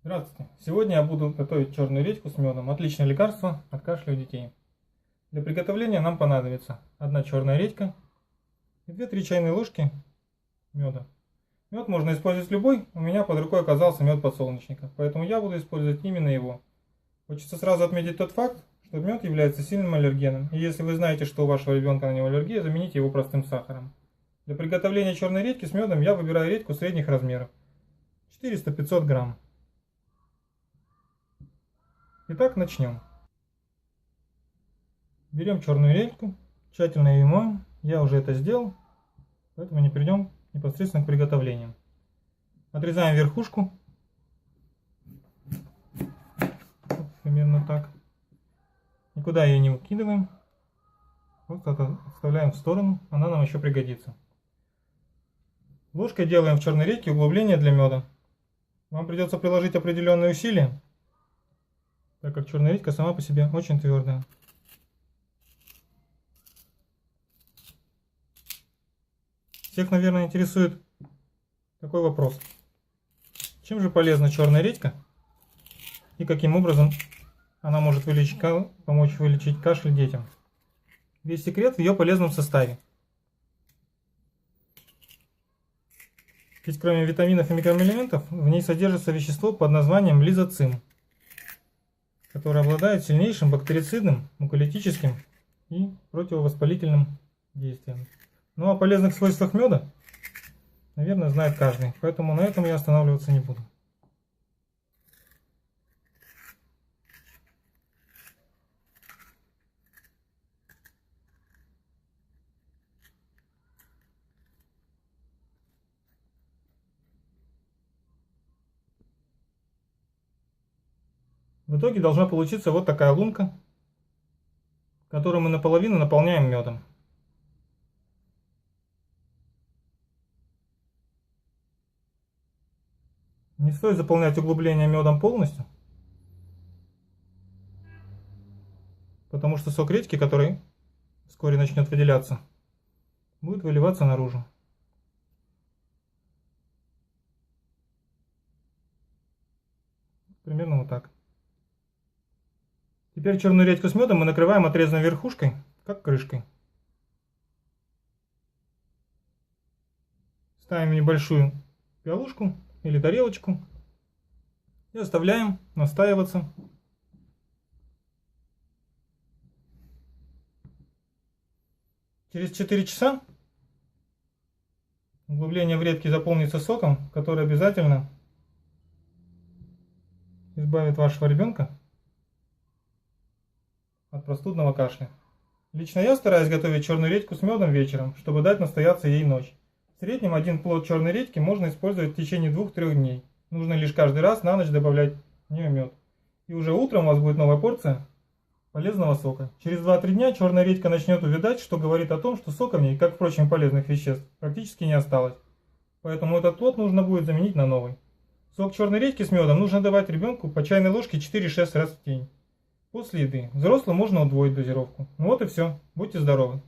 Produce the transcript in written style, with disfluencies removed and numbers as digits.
Здравствуйте! Сегодня я буду готовить черную редьку с медом. Отличное лекарство от кашля у детей. Для приготовления нам понадобится 1 черная редька и 2-3 чайные ложки меда. Мед можно использовать любой, у меня под рукой оказался мед подсолнечника, поэтому я буду использовать именно его. Хочется сразу отметить тот факт, что мед является сильным аллергеном, и если вы знаете, что у вашего ребенка на него аллергия, замените его простым сахаром. Для приготовления черной редьки с медом я выбираю редьку средних размеров, 400-500 грамм. Итак, начнем. Берем черную редьку, тщательно ее моем. Я уже это сделал, поэтому не перейдем непосредственно к приготовлению. Отрезаем верхушку, примерно так. Никуда ее не выкидываем, просто оставляем в сторону, она нам еще пригодится. Ложкой делаем в черной редьке углубление для меда. Вам придется приложить определенные усилия, так как черная редька сама по себе очень твердая. Всех, наверное, интересует такой вопрос. Чем же полезна черная редька и каким образом она может помочь вылечить кашель детям? Весь секрет в ее полезном составе. Ведь кроме витаминов и микроэлементов в ней содержится вещество под названием лизоцим, который обладает сильнейшим бактерицидным, муколитическим и противовоспалительным действием. Ну о полезных свойствах меда, наверное, знает каждый, поэтому на этом я останавливаться не буду. В итоге должна получиться вот такая лунка, которую мы наполовину наполняем медом. Не стоит заполнять углубление медом полностью, потому что сок редьки, который вскоре начнет выделяться, будет выливаться наружу. Примерно вот так. Теперь черную редьку с медом мы накрываем отрезанной верхушкой, как крышкой. Ставим в небольшую пиалушку или тарелочку и оставляем настаиваться. Через 4 часа углубление в редьке заполнится соком, который обязательно избавит вашего ребенка от простудного кашля. Лично я стараюсь готовить черную редьку с медом вечером, чтобы дать настояться ей ночь. В среднем один плод черной редьки можно использовать в течение 2-3 дней. Нужно лишь каждый раз на ночь добавлять в нее мед. И уже утром у вас будет новая порция полезного сока. Через 2-3 дня черная редька начнет увядать, что говорит о том, что сока в ней, как впрочем полезных веществ, практически не осталось. Поэтому этот плод нужно будет заменить на новый. Сок черной редьки с медом нужно давать ребенку по чайной ложке 4-6 раз в день. После еды. Взрослым можно удвоить дозировку. Ну вот и все. Будьте здоровы.